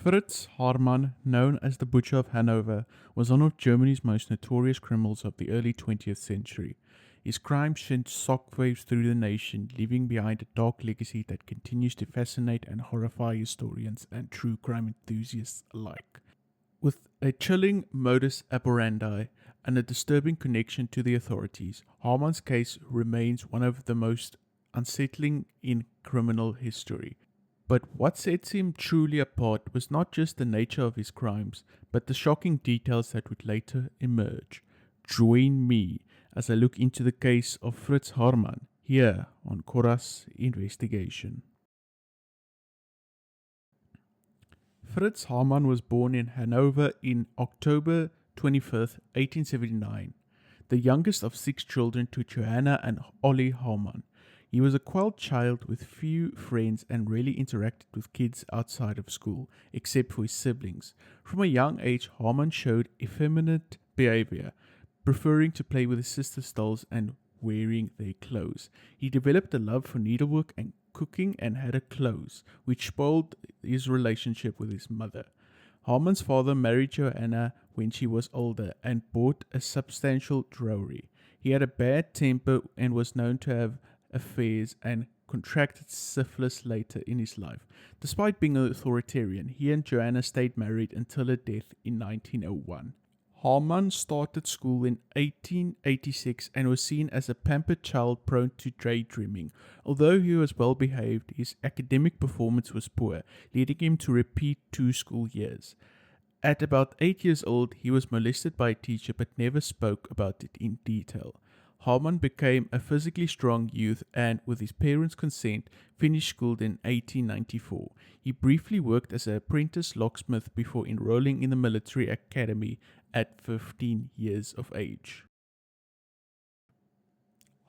Fritz Haarmann, known as the Butcher of Hanover, was one of Germany's most notorious criminals of the early 20th century. His crimes sent shockwaves through the nation, leaving behind a dark legacy that continues to fascinate and horrify historians and true crime enthusiasts alike. With a chilling modus operandi and a disturbing connection to the authorities, Haarmann's case remains one of the most unsettling in criminal history. But what sets him truly apart was not just the nature of his crimes, but the shocking details that would later emerge. Join me as I look into the case of Fritz Haarmann here on Corras Investigation. Fritz Haarmann was born in Hanover in October 25th, 1879, the youngest of 6 children to Johanna and Ollie Haarmann. He was a quiet child with few friends and rarely interacted with kids outside of school, except for his siblings. From a young age, Haarmann showed effeminate behavior, preferring to play with his sister's dolls and wearing their clothes. He developed a love for needlework and cooking and had a clothes, which spoiled his relationship with his mother. Haarmann's father married Johanna when she was older and bought a substantial dowry. He had a bad temper and was known to have affairs and contracted syphilis later in his life. Despite being an authoritarian, he and Joanna stayed married until her death in 1901. Haarmann started school in 1886 and was seen as a pampered child prone to daydreaming. Although he was well behaved, his academic performance was poor, leading him to repeat 2 school years. At about 8 years old, he was molested by a teacher but never spoke about it in detail. Haarmann became a physically strong youth and, with his parents' consent, finished school in 1894. He briefly worked as an apprentice locksmith before enrolling in the military academy at 15 years of age.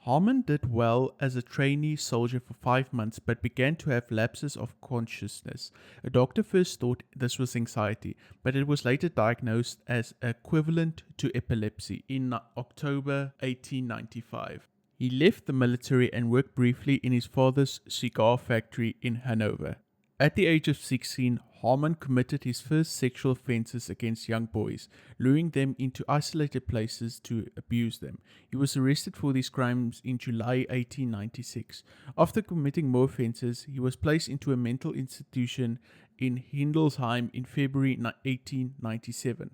Haarmann did well as a trainee soldier for 5 months but began to have lapses of consciousness. A doctor first thought this was anxiety, but it was later diagnosed as equivalent to epilepsy in October 1895. He left the military and worked briefly in his father's cigar factory in Hanover. At the age of 16, Haarmann committed his first sexual offenses against young boys, luring them into isolated places to abuse them. He was arrested for these crimes in July 1896. After committing more offenses, he was placed into a mental institution in Hildesheim in February 1897.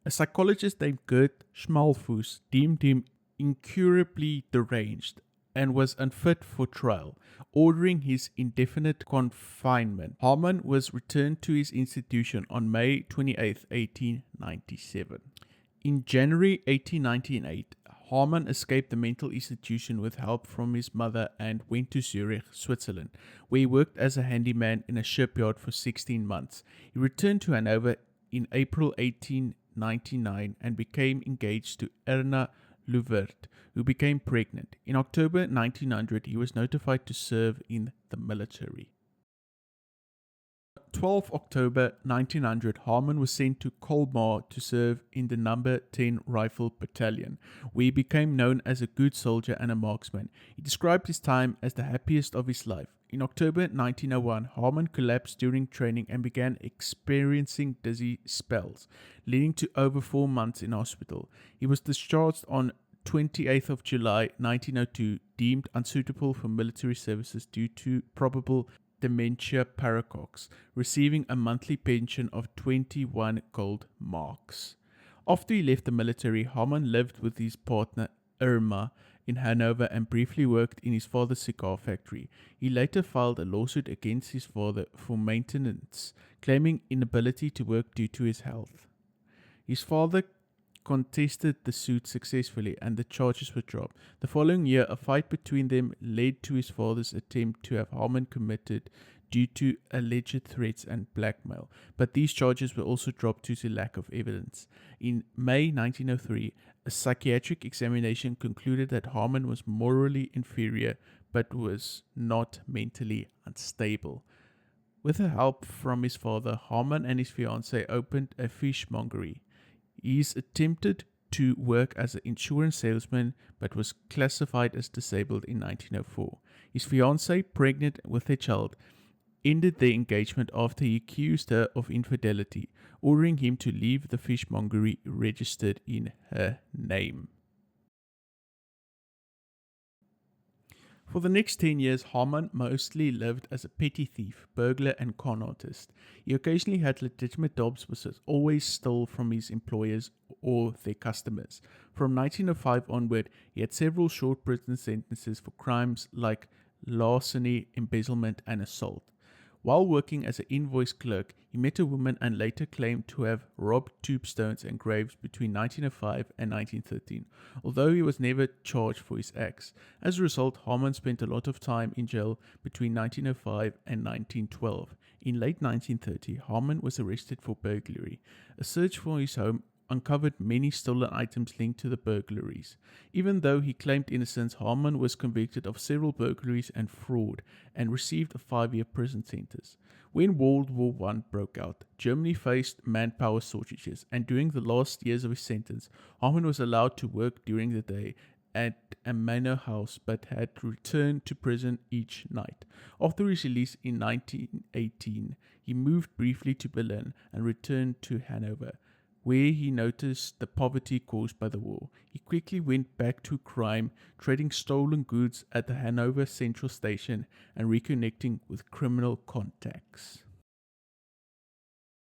A psychologist named Gert Schmalfuss deemed him incurably deranged and was unfit for trial, ordering his indefinite confinement. Haarmann was returned to his institution on May 28, 1897. In January 1898, Haarmann escaped the mental institution with help from his mother and went to Zurich, Switzerland, where he worked as a handyman in a shipyard for 16 months. He returned to Hanover in April 1899 and became engaged to Erna Luvert, who became pregnant. In October 1900, he was notified to serve in the military. 12 October 1900, Haarmann was sent to Colmar to serve in the number 10 Rifle Battalion, where he became known as a good soldier and a marksman. He described his time as the happiest of his life. In October 1901, Haarmann collapsed during training and began experiencing dizzy spells, leading to over 4 months in hospital. He was discharged on 28th of July 1902, deemed unsuitable for military services due to probable dementia paracox, receiving a monthly pension of 21 gold marks. After he left the military, Haarmann lived with his partner Irma in Hanover and briefly worked in his father's cigar factory. He later filed a lawsuit against his father for maintenance, claiming inability to work due to his health. His father contested the suit successfully and the charges were dropped. The following year, a fight between them led to his father's attempt to have Haarmann committed due to alleged threats and blackmail, but these charges were also dropped due to lack of evidence. In May 1903, a psychiatric examination concluded that Haarmann was morally inferior but was not mentally unstable. With the help from his father, Haarmann and his fiancée opened a fishmongery. He's attempted to work as an insurance salesman but was classified as disabled in 1904. His fiancée, pregnant with a child, ended their engagement after he accused her of infidelity, ordering him to leave the fishmongery registered in her name. For the next 10 years, Haarmann mostly lived as a petty thief, burglar, and con artist. He occasionally had legitimate jobs, but always stole from his employers or their customers. From 1905 onward, he had several short prison sentences for crimes like larceny, embezzlement, and assault. While working as an invoice clerk, he met a woman and later claimed to have robbed tombstones and graves between 1905 and 1913, although he was never charged for his acts. As a result, Haarmann spent a lot of time in jail between 1905 and 1912. In late 1930, Haarmann was arrested for burglary. A search for his home uncovered many stolen items linked to the burglaries. Even though he claimed innocence, Haarmann was convicted of several burglaries and fraud and received a 5-year prison sentence. When World War I broke out, Germany faced manpower shortages, and during the last years of his sentence, Haarmann was allowed to work during the day at a manor house but had to return to prison each night. After his release in 1918, he moved briefly to Berlin and returned to Hanover, where he noticed the poverty caused by the war. He quickly went back to crime, trading stolen goods at the Hanover Central Station and reconnecting with criminal contacts.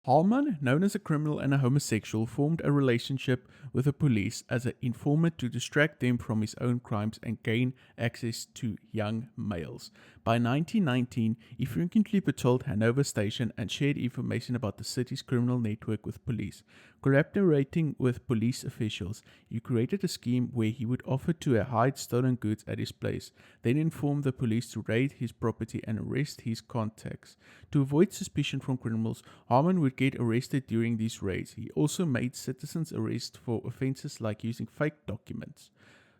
Haarmann, known as a criminal and a homosexual, formed a relationship with the police as an informant to distract them from his own crimes and gain access to young males. By 1919, he frequently patrolled Hanover Station and shared information about the city's criminal network with police. Collaborating with police officials, he created a scheme where he would offer to hide stolen goods at his place, then inform the police to raid his property and arrest his contacts. To avoid suspicion from criminals, Haarmann would get arrested during these raids. He also made citizens arrest for offenses like using fake documents.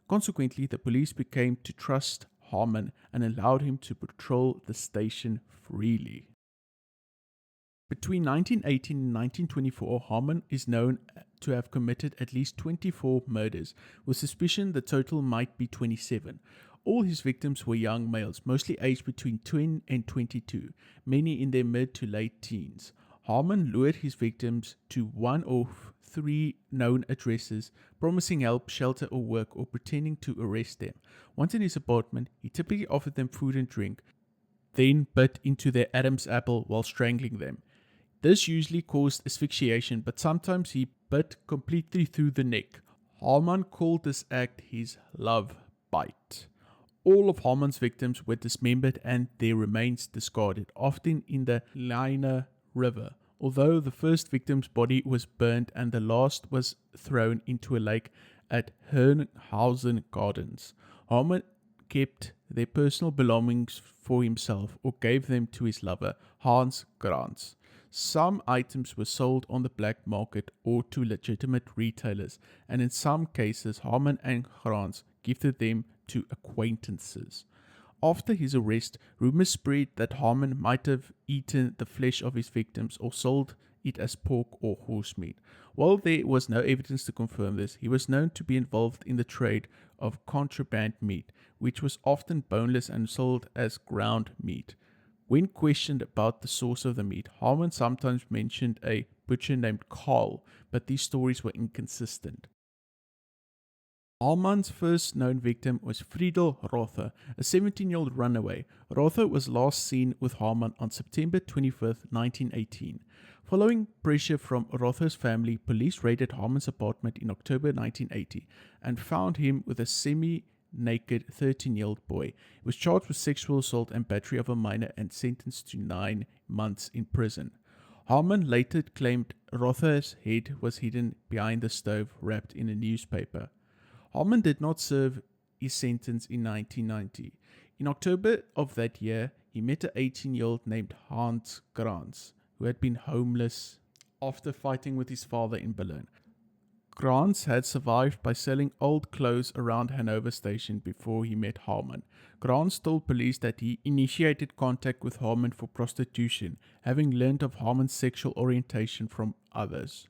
Consequently, the police became to trust Haarmann and allowed him to patrol the station freely. Between 1918 and 1924, Haarmann is known to have committed at least 24 murders, with suspicion the total might be 27. All his victims were young males, mostly aged between 10 and 22, many in their mid to late teens. Haarmann lured his victims to one of 3 known addresses, promising help, shelter, or work, or pretending to arrest them. Once in his apartment, he typically offered them food and drink, then bit into their Adam's apple while strangling them. This usually caused asphyxiation, but sometimes he bit completely through the neck. Haarmann called this act his love bite. All of Haarmann's victims were dismembered and their remains discarded, often in the Leine River, although the first victim's body was burned and the last was thrown into a lake at Herrenhausen Gardens. Haarmann kept their personal belongings for himself or gave them to his lover, Hans Grans. Some items were sold on the black market or to legitimate retailers, and in some cases, Haarmann and Grans gifted them to acquaintances. After his arrest, rumors spread that Haarmann might have eaten the flesh of his victims or sold it as pork or horse meat. While there was no evidence to confirm this, he was known to be involved in the trade of contraband meat, which was often boneless and sold as ground meat. When questioned about the source of the meat, Haarmann sometimes mentioned a butcher named Karl, but these stories were inconsistent. Haarmann's first known victim was Friedel Rother, a 17-year-old runaway. Rother was last seen with Haarmann on September 25, 1918. Following pressure from Rother's family, police raided Haarmann's apartment in October 1980 and found him with a semi-naked 13-year-old boy. He was charged with sexual assault and battery of a minor and sentenced to 9 months in prison. Haarmann later claimed Rother's head was hidden behind the stove wrapped in a newspaper. Haarmann did not serve his sentence in 1990. In October of that year, he met an 18-year-old named Hans Grans, who had been homeless after fighting with his father in Berlin. Grans had survived by selling old clothes around Hanover Station before he met Haarmann. Grans told police that he initiated contact with Haarmann for prostitution, having learned of Haarmann's sexual orientation from others.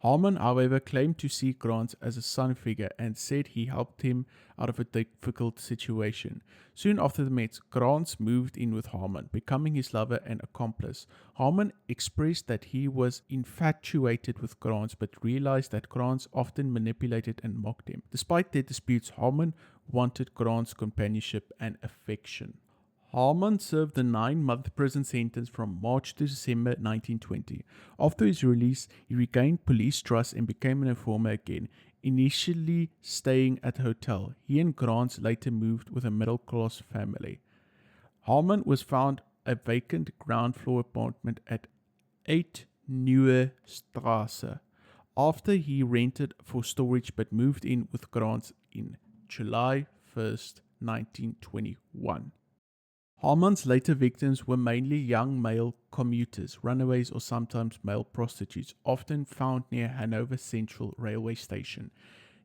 Haarmann, however, claimed to see Grant as a son figure and said he helped him out of a difficult situation. Soon after they met, Grant moved in with Haarmann, becoming his lover and accomplice. Haarmann expressed that he was infatuated with Grant but realized that Grant often manipulated and mocked him. Despite their disputes, Haarmann wanted Grant's companionship and affection. Haarmann served a 9-month prison sentence from March to December 1920. After his release, he regained police trust and became an informer again, initially staying at a hotel. He and Grant later moved with a middle-class family. Haarmann was found a vacant ground floor apartment at 8 Nieuwe Strasse after he rented for storage but moved in with Grant in July 1st, 1921. Haarmann's later victims were mainly young male commuters, runaways or sometimes male prostitutes, often found near Hanover Central Railway Station.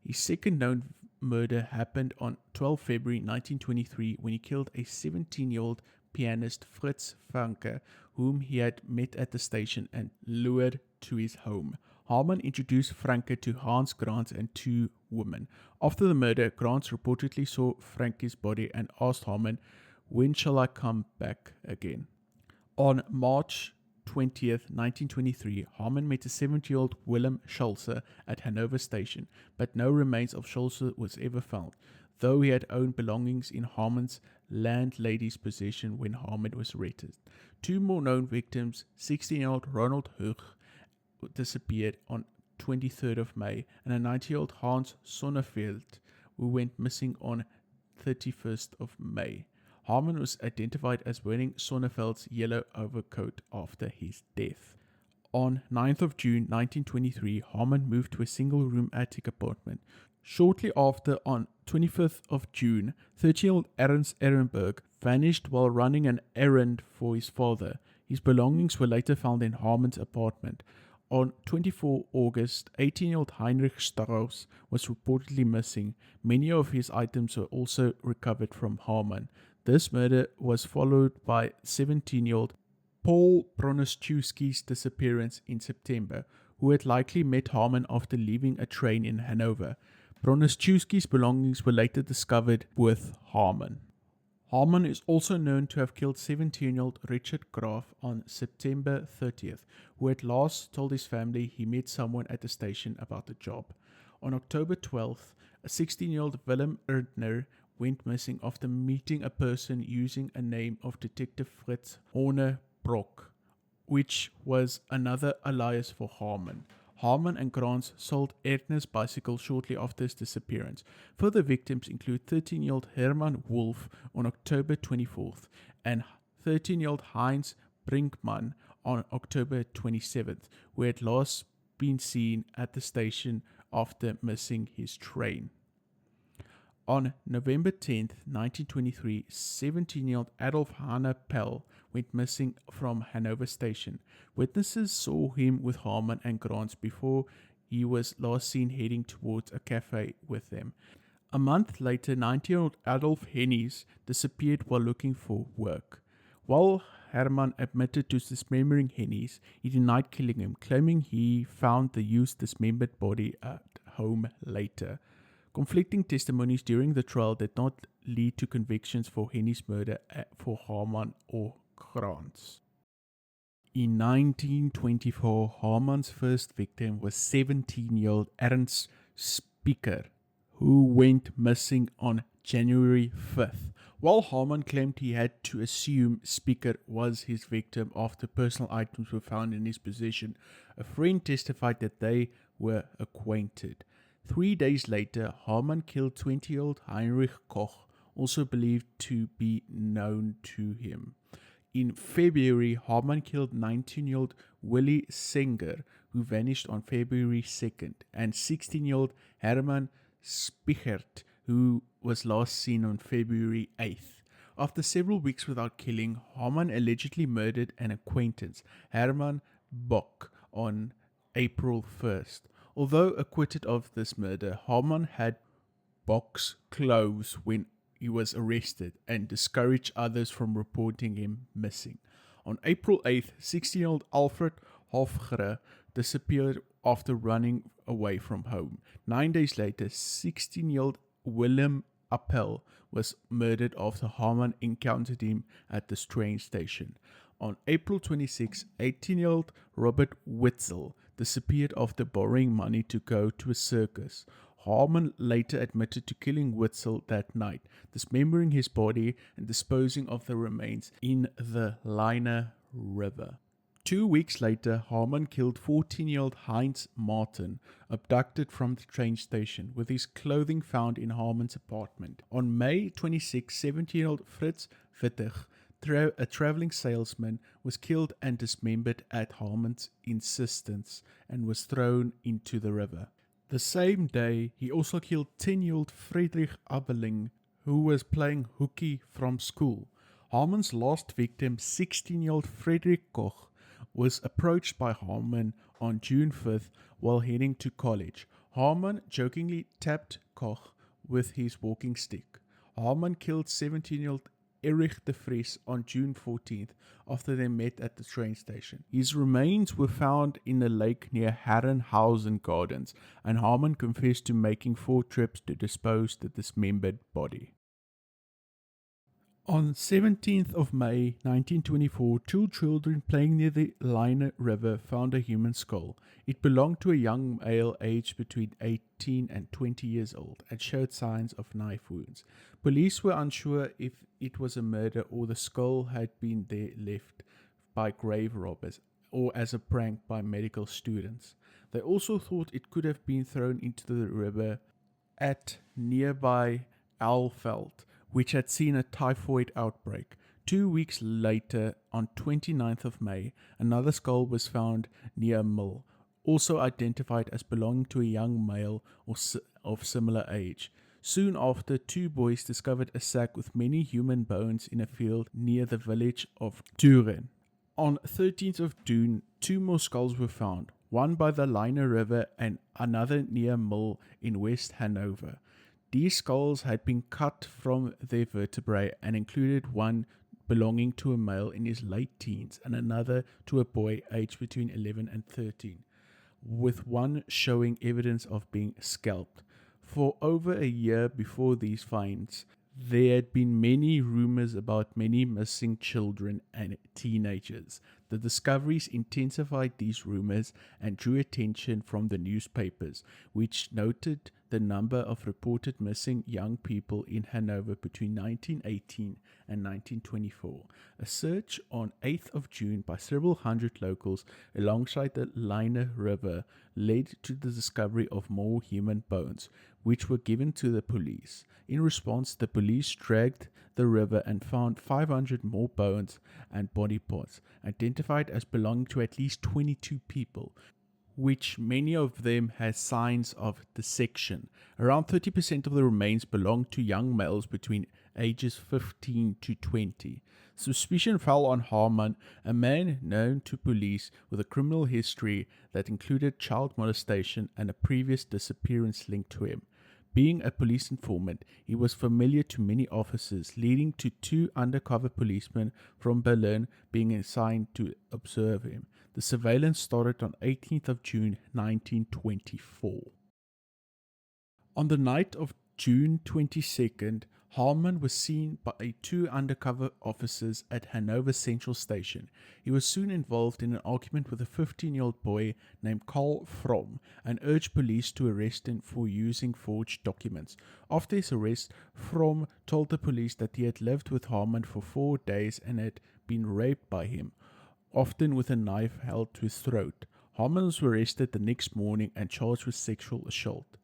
His second known murder happened on 12 February 1923 when he killed a 17-year-old pianist Fritz Haarmann, whom he had met at the station and lured to his home. Haarmann introduced Franke to Hans Grant and 2 women. After the murder, Grant reportedly saw Franke's body and asked Haarmann, "When shall I come back again?" On March 20th, 1923, Haarmann met a 70-year-old Willem Schulze at Hanover Station, but no remains of Schulze was ever found, though he had owned belongings in Haarmann's landlady's possession when Haarmann was arrested. 2 more known victims, 16-year-old Ronald Hug, disappeared on 23rd of May, and a 90-year-old Hans Sonneveld, who went missing on 31st of May. Haarmann was identified as wearing Sonneveld's yellow overcoat after his death. On 9th of June 1923, Haarmann moved to a single-room attic apartment. Shortly after, on 25th of June, 30-year-old Ernst Ehrenberg vanished while running an errand for his father. His belongings were later found in Haarmann's apartment. On 24 August, 18-year-old Heinrich Strauss was reportedly missing. Many of his items were also recovered from Haarmann. This murder was followed by 17-year-old Paul Broniszewski's disappearance in September, who had likely met Haarmann after leaving a train in Hanover. Broniszewski's belongings were later discovered with Haarmann. Haarmann is also known to have killed 17-year-old Richard Graaf on September 30th, who had last told his family he met someone at the station about the job. On October 12th, a 16-year-old Willem Erdner went missing after meeting a person using a name of Detective Fritz Haarmann, which was another alias for Haarmann. Haarmann and Grant sold Erdner's bicycle shortly after his disappearance. Further victims include 13-year-old Herman Wolf on October 24th and 13-year-old Heinz Brinkmann on October 27th, who had last been seen at the station after missing his train. On November 10, 1923, 17-year-old Adolf Hanna Pell went missing from Hanover Station. Witnesses saw him with Haarmann and Grant before he was last seen heading towards a cafe with them. A month later, 90-year-old Adolf Hennies disappeared while looking for work. While Herman admitted to dismembering Hennies, he denied killing him, claiming he found the used dismembered body at home later. Conflicting testimonies during the trial did not lead to convictions for Hennies' murder for Haarmann or Grant. In 1924, Haarmann's first victim was 17-year-old Ernst Spieker, who went missing on January 5th. While Haarmann claimed he had to assume Spieker was his victim after personal items were found in his possession, a friend testified that they were acquainted. 3 days later, Haarmann killed 20-year-old Heinrich Koch, also believed to be known to him. In February, Haarmann killed 19-year-old Willy Senger, who vanished on February 2nd, and 16-year-old Herman Spichert, who was last seen on February 8th. After several weeks without killing, Haarmann allegedly murdered an acquaintance, Herman Bock, on April 1st. Although acquitted of this murder, Haarmann had Bock's clothes when he was arrested and discouraged others from reporting him missing. On April 8th, 16-year-old Alfred Hofgre disappeared after running away from home. 9 days later, 16-year-old Willem Appel was murdered after Haarmann encountered him at the train station. On April 26, 18-year-old Robert Witzel disappeared after borrowing money to go to a circus. Haarmann later admitted to killing Witzel that night, dismembering his body and disposing of the remains in the Leine River. 2 weeks later, Haarmann killed 14-year-old Heinz Martin, abducted from the train station, with his clothing found in Haarmann's apartment. On May 26, 17-year-old Fritz Haarmann, a traveling salesman, was killed and dismembered at Haarmann's insistence and was thrown into the river. The same day, he also killed 10-year-old Friedrich Abeling, who was playing hooky from school. Haarmann's last victim, 16-year-old Friedrich Koch, was approached by Haarmann on June 5th while heading to college. Haarmann jokingly tapped Koch with his walking stick. Haarmann killed 17-year-old Erich de Vries on June 14th after they met at the train station. His remains were found in a lake near Herrenhausen Gardens, and Haarmann confessed to making 4 trips to dispose the dismembered body. On 17th of May 1924, 2 children playing near the Leine River found a human skull. It belonged to a young male aged between 18 and 20 years old and showed signs of knife wounds. Police were unsure if it was a murder or the skull had been there left by grave robbers or as a prank by medical students. They also thought it could have been thrown into the river at nearby Alveld, which had seen a typhoid outbreak. 2 weeks later, on 29th of May, another skull was found near a mill, also identified as belonging to a young male of similar age. Soon after, 2 boys discovered a sack with many human bones in a field near the village of Turin. On 13th of June, 2 more skulls were found, one by the Leine River and another near a mill in West Hanover. These skulls had been cut from their vertebrae and included one belonging to a male in his late teens and another to a boy aged between 11 and 13, with one showing evidence of being scalped. For over a year before these finds, there had been many rumors about many missing children and teenagers. The discoveries intensified these rumors and drew attention from the newspapers, which noted the number of reported missing young people in Hanover between 1918 and 1924. A search on 8th of June by several hundred locals alongside the Leine River led to the discovery of more human bones, which were given to the police. In response, the police dragged the river and found 500 more bones and body parts, identified as belonging to at least 22 people, which many of them had signs of dissection. Around 30% of the remains belonged to young males between ages 15 to 20. Suspicion fell on Haarmann, a man known to police with a criminal history that included child molestation and a previous disappearance linked to him. Being a police informant, he was familiar to many officers, leading to 2 undercover policemen from Berlin being assigned to observe him. The surveillance started on 18th of June 1924. On the night of June 22nd, Haarmann was seen by 2 undercover officers at Hanover Central Station. He was soon involved in an argument with a 15-year-old boy named Karl Fromm and urged police to arrest him for using forged documents. After his arrest, Fromm told the police that he had lived with Haarmann for 4 days and had been raped by him, often with a knife held to his throat. Haarmann was arrested the next morning and charged with sexual assault.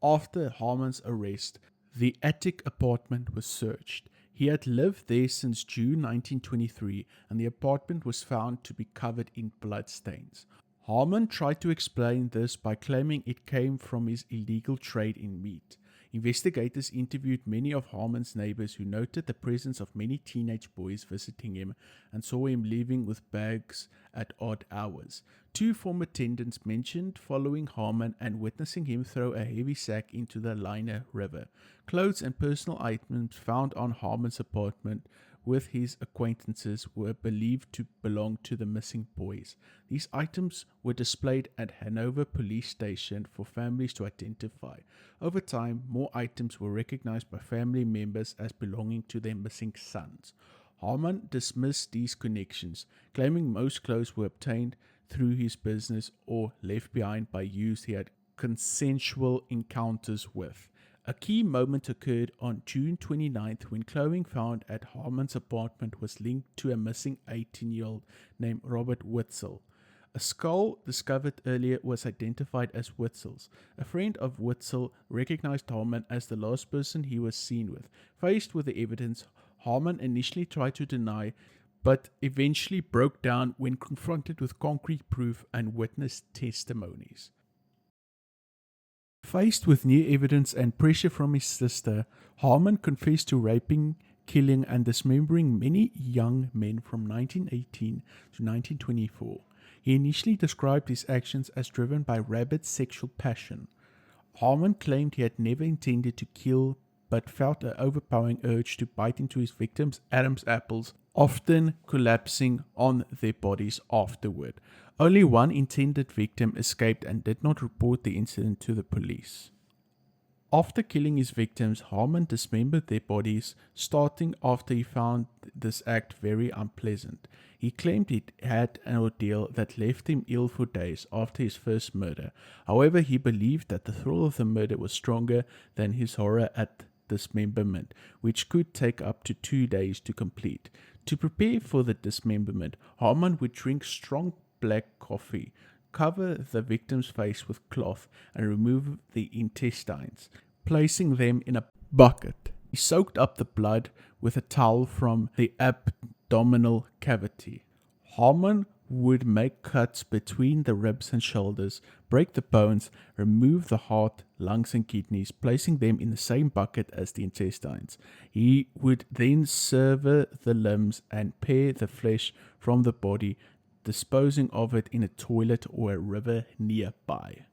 After Haarmann's arrest, the attic apartment was searched. He had lived there since June 1923, and the apartment was found to be covered in bloodstains. Haarmann tried to explain this by claiming it came from his illegal trade in meat. Investigators interviewed many of Haarmann's neighbors who noted the presence of many teenage boys visiting him and saw him leaving with bags at odd hours. 2 former tenants mentioned following Haarmann and witnessing him throw a heavy sack into the Leine River. Clothes and personal items found on Haarmann's apartment with his acquaintances were believed to belong to the missing boys. These items were displayed at Hanover police station for families to identify. Over time, more items were recognized by family members as belonging to their missing sons. Haarmann dismissed these connections, claiming most clothes were obtained through his business or left behind by youths he had consensual encounters with. A key moment occurred on June 29th when clothing found at Haarmann's apartment was linked to a missing 18-year-old named Robert Witzel. A skull discovered earlier was identified as Witzel's. A friend of Witzel recognized Haarmann as the last person he was seen with. Faced with the evidence, Haarmann initially tried to deny, but eventually broke down when confronted with concrete proof and witness testimonies. Faced with new evidence and pressure from his sister, Haarmann confessed to raping, killing, and dismembering many young men from 1918 to 1924. He initially described his actions as driven by rabid sexual passion. Haarmann claimed he had never intended to kill, but felt an overpowering urge to bite into his victims' Adam's apples, often collapsing on their bodies afterward. Only one intended victim escaped and did not report the incident to the police. After killing his victims, Haarmann dismembered their bodies, starting after he found this act very unpleasant. He claimed he had an ordeal that left him ill for days after his first murder. However, he believed that the thrill of the murder was stronger than his horror at dismemberment, which could take up to 2 days to complete. To prepare for the dismemberment, Haarmann would drink strong black coffee, cover the victim's face with cloth, and remove the intestines, placing them in a bucket. He soaked up the blood with a towel from the abdominal cavity. Haarmann would make cuts between the ribs and shoulders, break the bones, remove the heart, lungs, and kidneys, placing them in the same bucket as the intestines. He would then sever the limbs and pare the flesh from the body, disposing of it in a toilet or a river nearby.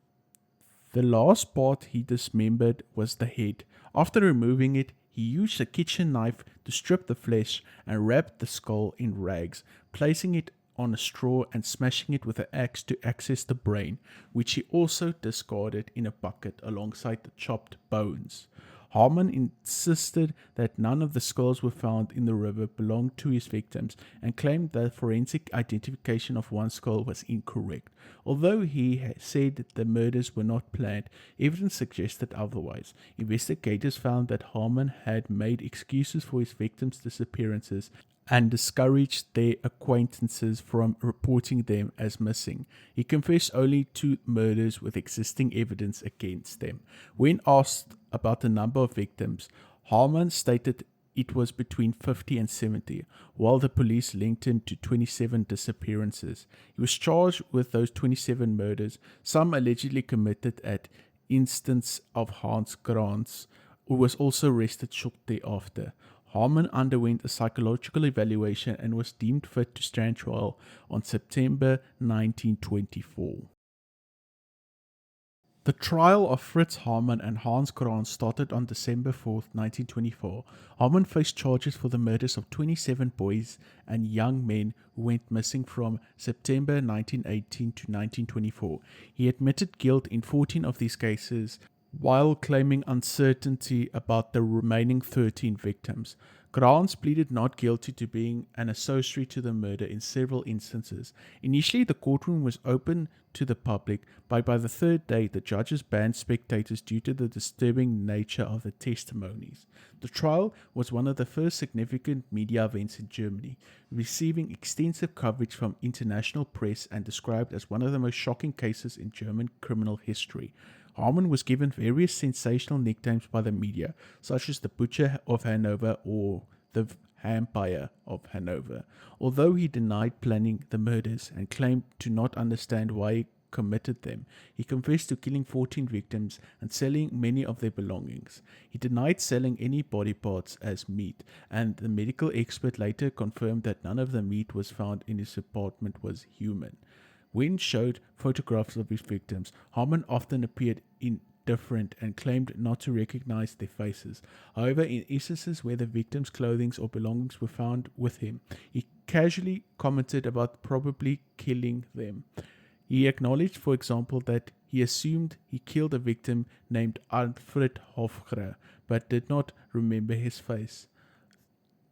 The last part he dismembered was the head. After removing it, he used a kitchen knife to strip the flesh and wrapped the skull in rags, placing it on a straw and smashing it with an axe to access the brain, which he also discarded in a bucket alongside the chopped bones. Haarmann insisted that none of the skulls were found in the river belonged to his victims and claimed that forensic identification of one skull was incorrect. Although he said that the murders were not planned, evidence suggested otherwise. Investigators found that Haarmann had made excuses for his victims' disappearances and discouraged their acquaintances from reporting them as missing. He confessed only to murders with existing evidence against them. When asked about the number of victims, Haarmann stated it was between 50 and 70, while the police linked him to 27 disappearances. He was charged with those 27 murders, some allegedly committed at instance of Hans Grants, who was also arrested shortly after. Haarmann underwent a psychological evaluation and was deemed fit to stand trial on September 1924. The trial of Fritz Haarmann and Hans Grants started on December 4, 1924. Haarmann faced charges for the murders of 27 boys and young men who went missing from September 1918 to 1924. He admitted guilt in 14 of these cases, while claiming uncertainty about the remaining 13 victims. Grants pleaded not guilty to being an associate to the murder in several instances. Initially, the courtroom was open to the public, but by the third day, the judges banned spectators due to the disturbing nature of the testimonies. The trial was one of the first significant media events in Germany, receiving extensive coverage from international press and described as one of the most shocking cases in German criminal history. Haarmann was given various sensational nicknames by the media, such as the Butcher of Hanover or the Vampire of Hanover. Although he denied planning the murders and claimed to not understand why he committed them, he confessed to killing 14 victims and selling many of their belongings. He denied selling any body parts as meat, and the medical expert later confirmed that none of the meat was found in his apartment was human. When showed photographs of his victims, Haarmann often appeared in different and claimed not to recognize their faces. However, in instances where the victim's clothing or belongings were found with him, he casually commented about probably killing them. He acknowledged, for example, that he assumed he killed a victim named Fritz Haarmann, but did not remember his face.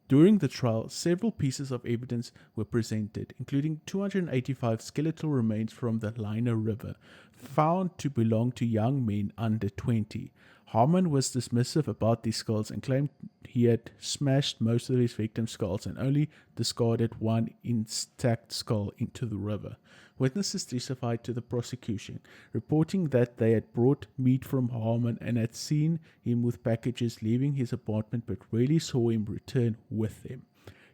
During the trial, several pieces of evidence were presented, including 285 skeletal remains from the Liner River, found to belong to young men under 20. Haarmann was dismissive about these skulls and claimed he had smashed most of his victims' skulls and only discarded one intact skull into the river. Witnesses testified to the prosecution, reporting that they had brought meat from Haarmann and had seen him with packages leaving his apartment but rarely saw him return with them.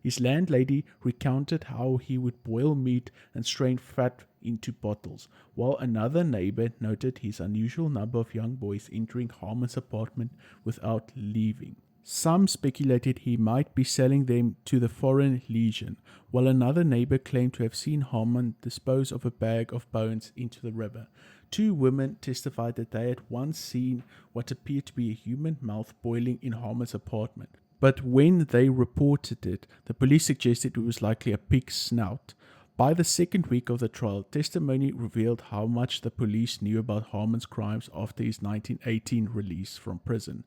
His landlady recounted how he would boil meat and strain fat into bottles, while another neighbor noted his unusual number of young boys entering Haarmann's apartment without leaving. Some speculated he might be selling them to the Foreign Legion, while another neighbor claimed to have seen Haarmann dispose of a bag of bones into the river. Two women testified that they had once seen what appeared to be a human mouth boiling in Haarmann's apartment. But when they reported it, the police suggested it was likely a pig's snout. By the second week of the trial, testimony revealed how much the police knew about Haarmann's crimes after his 1918 release from prison.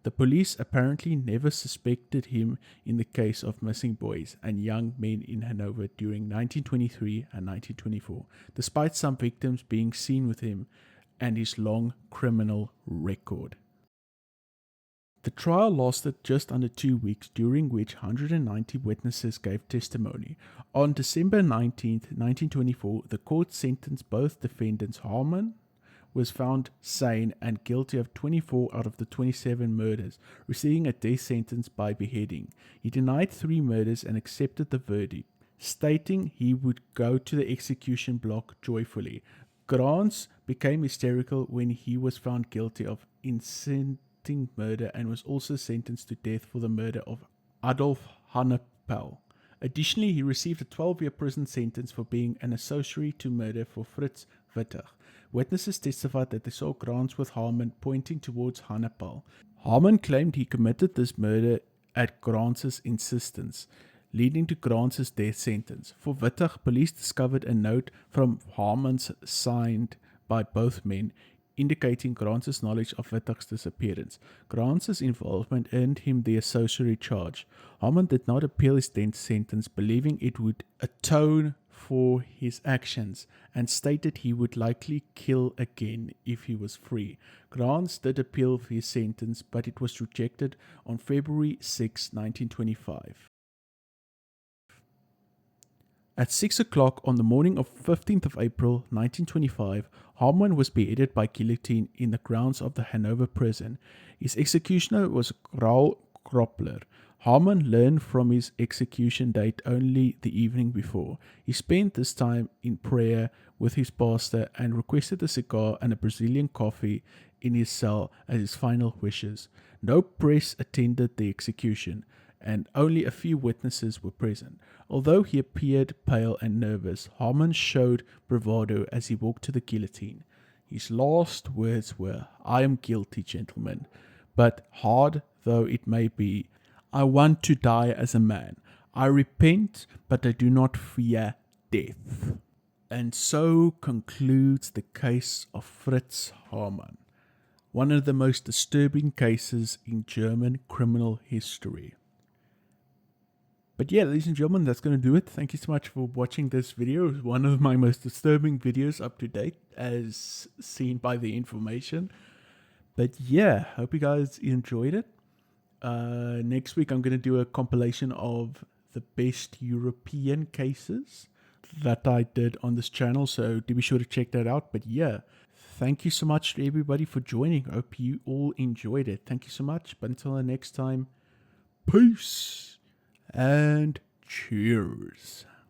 The police apparently never suspected him in the case of missing boys and young men in Hanover during 1923 and 1924, despite some victims being seen with him and his long criminal record. The trial lasted just under 2 weeks, during which 190 witnesses gave testimony. On December 19, 1924, the court sentenced both defendants. Haarmann was found sane and guilty of 24 out of the 27 murders, receiving a death sentence by beheading. He denied 3 murders and accepted the verdict, stating he would go to the execution block joyfully. Grants became hysterical when he was found guilty of inciting murder and was also sentenced to death for the murder of Adolf Hannepel. Additionally, he received a 12-year prison sentence for being an associate to murder for Fritz Haarmann. Witnesses testified that they saw Grants with Haarmann pointing towards Hannepel. Haarmann claimed he committed this murder at Grants' insistence, leading to Grants' death sentence. For Wittig, police discovered a note from Haarmann signed by both men, indicating Grants' knowledge of Wittig's disappearance. Grants' involvement earned him the accessory charge. Haarmann did not appeal his death sentence, believing it would atone for his actions, and stated he would likely kill again if he was free. Grants did appeal for his sentence, but it was rejected on February 6, 1925. At 6 o'clock on the morning of 15th of April 1925, Haarmann was beheaded by guillotine in the grounds of the Hanover prison. His executioner was Graul Kroppler. Haarmann learned from his execution date only the evening before. He spent this time in prayer with his pastor and requested a cigar and a Brazilian coffee in his cell as his final wishes. No press attended the execution, and only a few witnesses were present. Although he appeared pale and nervous, Haarmann showed bravado as he walked to the guillotine. His last words were, "I am guilty, gentlemen, but hard though it may be, I want to die as a man. I repent, but I do not fear death." And so concludes the case of Fritz Haarmann, one of the most disturbing cases in German criminal history. But yeah, ladies and gentlemen, that's going to do it. Thank you so much for watching this video. It's one of my most disturbing videos up to date, as seen by the information. But yeah, hope you guys enjoyed it. Next week, I'm going to do a compilation of the best European cases that I did on this channel, so do be sure to check that out. But yeah, thank you so much to everybody for joining. I hope you all enjoyed it. Thank you so much. But until the next time, peace and cheers.